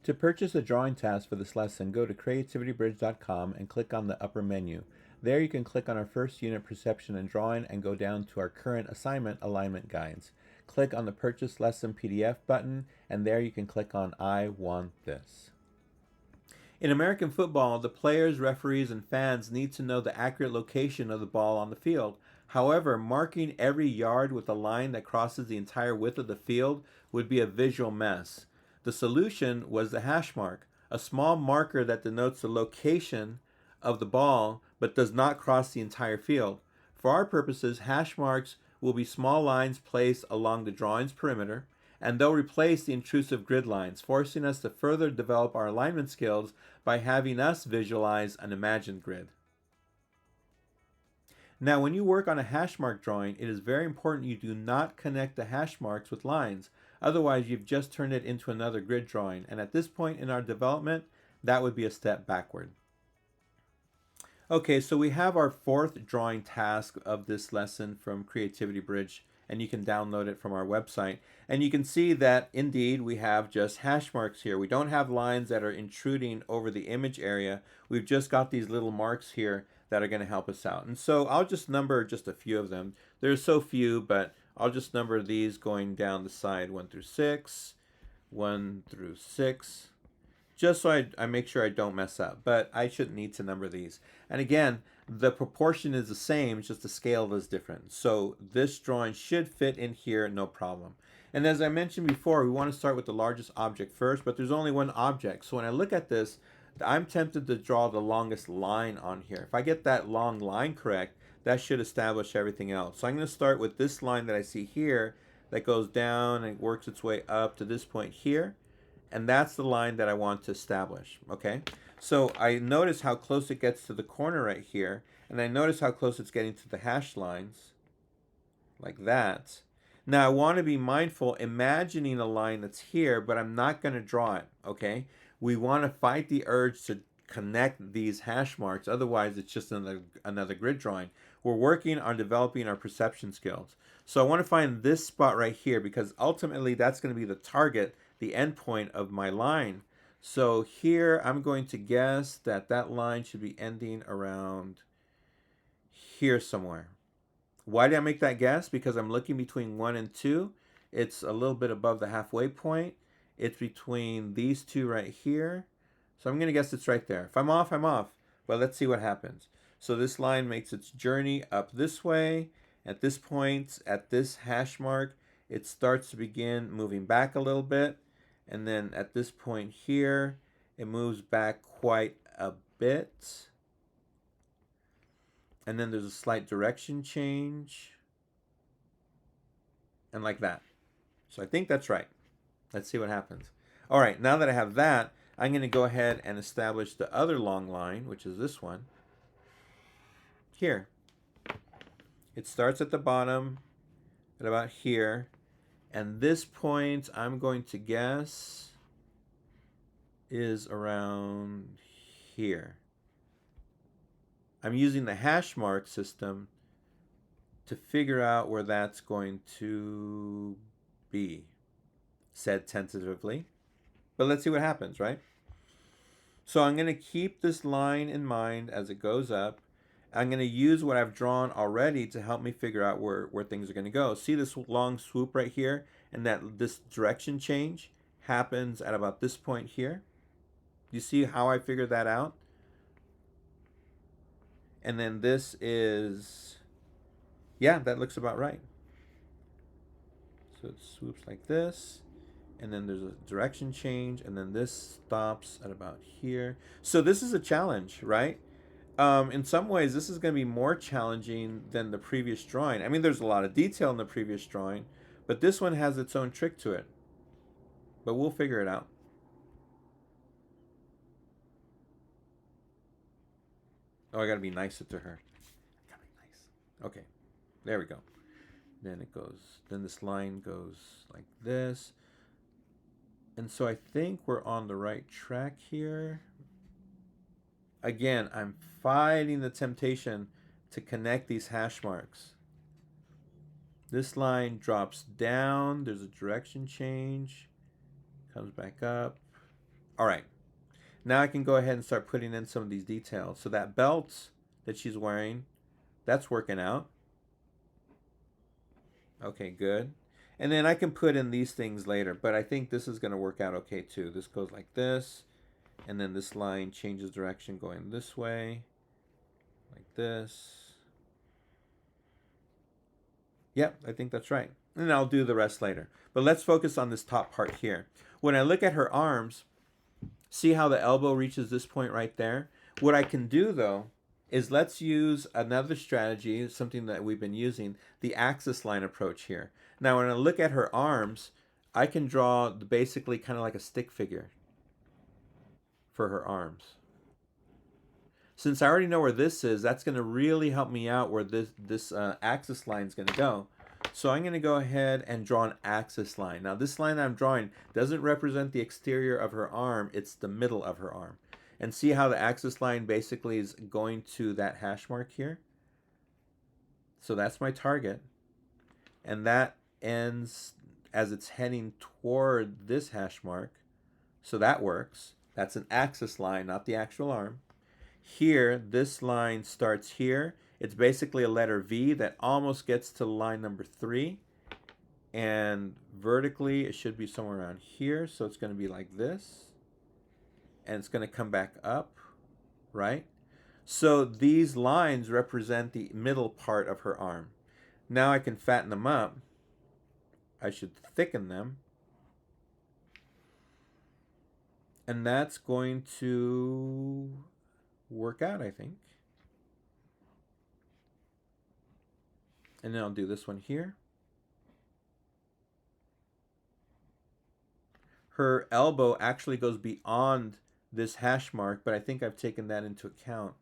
To purchase a drawing task for this lesson, go to creativitybridge.com and click on the upper menu. There you can click on our first unit, Perception and Drawing, and go down to our current assignment, Alignment Guides. Click on the Purchase Lesson PDF button, and there you can click on I want this. In American football, the players, referees, and fans need to know the accurate location of the ball on the field. However, marking every yard with a line that crosses the entire width of the field would be a visual mess. The solution was the hash mark, a small marker that denotes the location of the ball but does not cross the entire field. For our purposes, hash marks will be small lines placed along the drawing's perimeter, and they'll replace the intrusive grid lines, forcing us to further develop our alignment skills by having us visualize an imagined grid. Now, when you work on a hash mark drawing, it is very important you do not connect the hash marks with lines. Otherwise, you've just turned it into another grid drawing, and at this point in our development, that would be a step backward. Okay, so we have our fourth drawing task of this lesson from Creativity Bridge, and you can download it from our website. And you can see that indeed we have just hash marks here. We don't have lines that are intruding over the image area. We've just got these little marks here that are going to help us out. And so I'll just number just a few of them. There's so few, but I'll just number these going down the side 1 through 6, 1 through 6. Just so I make sure I don't mess up, but I shouldn't need to number these. And again, the proportion is the same, just the scale is different. So this drawing should fit in here, no problem. And as I mentioned before, we want to start with the largest object first, but there's only one object. So when I look at this, I'm tempted to draw the longest line on here. If I get that long line correct, that should establish everything else. So I'm going to start with this line that I see here that goes down and works its way up to this point here. And that's the line that I want to establish, okay? So I notice how close it gets to the corner right here, and I notice how close it's getting to the hash lines, like that. Now I want to be mindful, imagining a line that's here, but I'm not going to draw it, okay? We want to fight the urge to connect these hash marks, otherwise it's just another grid drawing. We're working on developing our perception skills. So I want to find this spot right here, because ultimately that's going to be the target, the end point of my line. So here I'm going to guess that that line should be ending around here somewhere. Why did I make that guess? Because I'm looking between 1 and 2. It's a little bit above the halfway point. It's between these two right here. So I'm going to guess it's right there. If I'm off, I'm off. But let's see what happens. So this line makes its journey up this way. At this point, at this hash mark, it starts to begin moving back a little bit. And then at this point here, it moves back quite a bit. And then there's a slight direction change. And like that. So I think that's right. Let's see what happens. All right, now that I have that, I'm going to go ahead and establish the other long line, which is this one. Here. It starts at the bottom at about here. And this point, I'm going to guess, is around here. I'm using the hash mark system to figure out where that's going to be, said tentatively. But let's see what happens, right? So I'm going to keep this line in mind as it goes up. I'm going to use what I've drawn already to help me figure out where things are going to go. See this long swoop right here? And that this direction change happens at about this point here. You see how I figured that out? And then this is, yeah, that looks about right. So it swoops like this. And then there's a direction change. And then this stops at about here. So this is a challenge, right? In some ways, this is going to be more challenging than the previous drawing. I mean, there's a lot of detail in the previous drawing, but this one has its own trick to it. But we'll figure it out. Oh, I got to be nicer to her. I got to be nice. Okay, there we go. Then it goes, then this line goes like this. And so I think we're on the right track here. Again, I'm fighting the temptation to connect these hash marks. This line drops down. There's a direction change. Comes back up. All right. Now I can go ahead and start putting in some of these details. So that belt that she's wearing, that's working out. Okay, good. And then I can put in these things later, but I think this is going to work out okay too. This goes like this, and then this line changes direction going this way, like this. Yep, I think that's right. And I'll do the rest later. But let's focus on this top part here. When I look at her arms, see how the elbow reaches this point right there? What I can do though is let's use another strategy, something that we've been using, the axis line approach here. Now when I look at her arms, I can draw basically kind of like a stick figure for her arms. Since I already know where this is, that's going to really help me out where this axis line is going to go. So I'm going to go ahead and draw an axis line. Now this line I'm drawing doesn't represent the exterior of her arm, it's the middle of her arm. And see how the axis line basically is going to that hash mark here? So that's my target. And that ends as it's heading toward this hash mark. So that works. That's an axis line, not the actual arm. Here, this line starts here. It's basically a letter V that almost gets to line number 3. And vertically, it should be somewhere around here. So it's going to be like this. And it's going to come back up, right? So these lines represent the middle part of her arm. Now I can fatten them up. I should thicken them. And that's going to work out, I think. And then I'll do this one here. Her elbow actually goes beyond this hash mark, but I think I've taken that into account.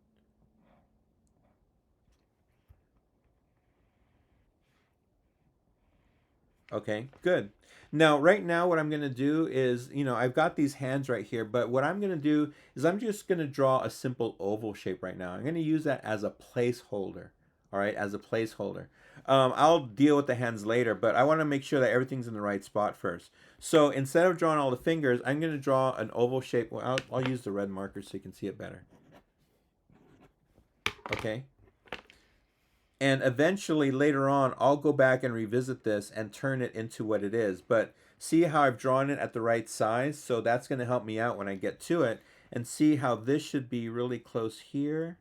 Okay, good. Now, right now, what I'm going to do is, I've got these hands right here, but what I'm going to do is I'm just going to draw a simple oval shape right now. I'm going to use that as a placeholder, all right, as a placeholder. I'll deal with the hands later, but I want to make sure that everything's in the right spot first. So instead of drawing all the fingers, I'm going to draw an oval shape. Well, I'll use the red marker so you can see it better. Okay. And eventually later on, I'll go back and revisit this and turn it into what it is. But see how I've drawn it at the right size? So that's going to help me out when I get to it. And see how this should be really close here.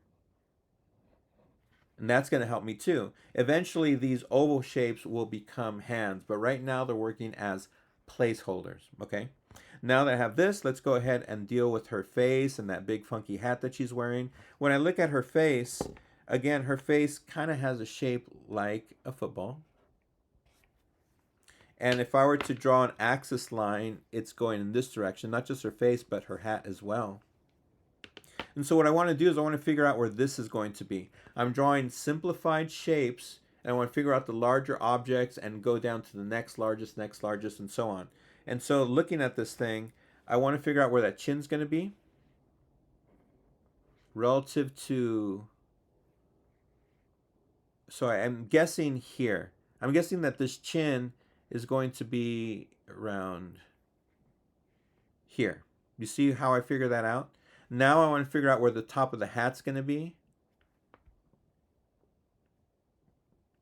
And that's going to help me too. Eventually, these oval shapes will become hands. But right now, they're working as placeholders. Okay. Now that I have this, let's go ahead and deal with her face and that big funky hat that she's wearing. When I look at her face, again, her face kind of has a shape like a football. And if I were to draw an axis line, it's going in this direction, not just her face, but her hat as well. And so what I want to do is I want to figure out where this is going to be. I'm drawing simplified shapes, and I want to figure out the larger objects and go down to the next largest, and so on. And so looking at this thing, I want to figure out where that chin's going to be relative to... So I'm guessing here. I'm guessing that this chin is going to be around here. You see how I figure that out? Now I want to figure out where the top of the hat's going to be.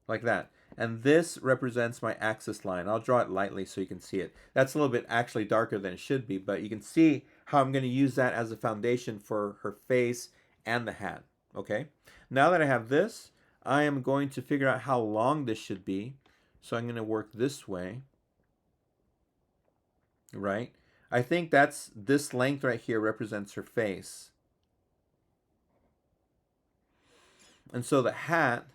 Like that. And this represents my axis line. I'll draw it lightly so you can see it. That's a little bit actually darker than it should be, but you can see how I'm going to use that as a foundation for her face and the hat. Okay? Now that I have this, I am going to figure out how long this should be. So I'm going to work this way. Right? I think that's this length right here represents her face. And so the hat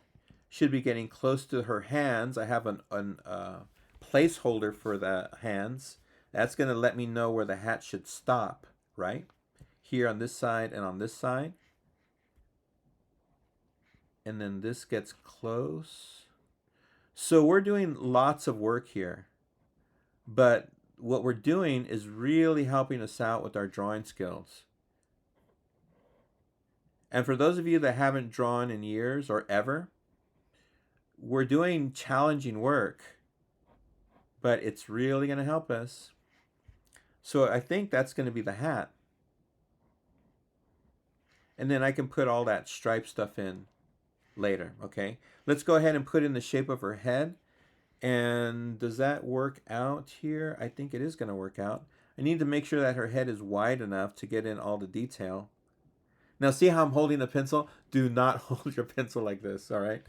should be getting close to her hands. I have an placeholder for the hands. That's going to let me know where the hat should stop, right? Here on this side and on this side. And then this gets close. So we're doing lots of work here. But what we're doing is really helping us out with our drawing skills. And for those of you that haven't drawn in years or ever, we're doing challenging work, but it's really going to help us. So I think that's going to be the hat. And then I can put all that stripe stuff in later, okay? Let's go ahead and put in the shape of her head. And does that work out here? I think it is going to work out. I need to make sure that her head is wide enough to get in all the detail. Now see how I'm holding the pencil? Do not hold your pencil like this, all right?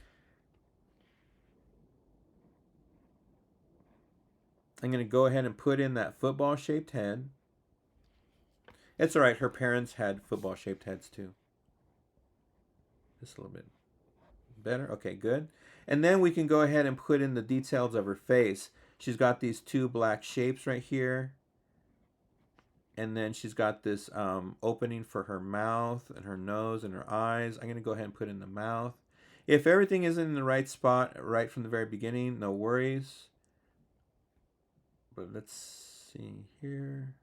I'm going to go ahead and put in that football-shaped head. It's all right. Her parents had football-shaped heads too. Just a little bit better. Okay, good. And then we can go ahead and put in the details of her face. She's got these two black shapes right here. And then she's got this opening for her mouth and her nose and her eyes. I'm going to go ahead and put in the mouth. If everything isn't in the right spot right from the very beginning, no worries. But let's see here.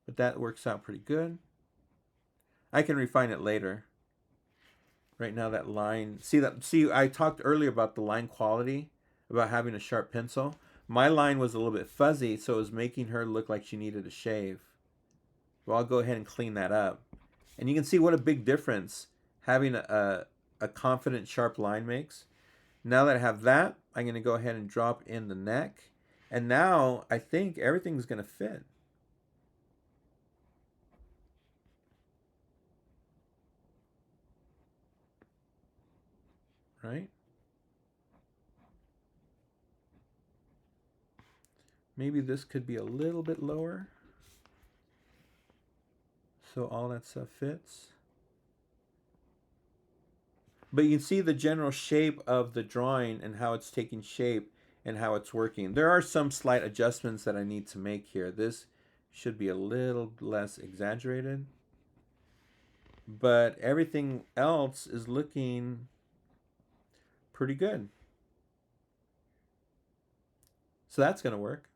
But that works out pretty good. I can refine it later. Right now that line, see I talked earlier about the line quality, about having a sharp pencil. My line was a little bit fuzzy, so it was making her look like she needed a shave. Well, I'll go ahead and clean that up. And you can see what a big difference having a confident sharp line makes. Now that I have that, I'm going to go ahead and drop in the neck. And now I think everything's going to fit. Right? Maybe this could be a little bit lower, so all that stuff fits. But you can see the general shape of the drawing and how it's taking shape and how it's working. There are some slight adjustments that I need to make here. This should be a little less exaggerated. But everything else is looking pretty good. So that's going to work.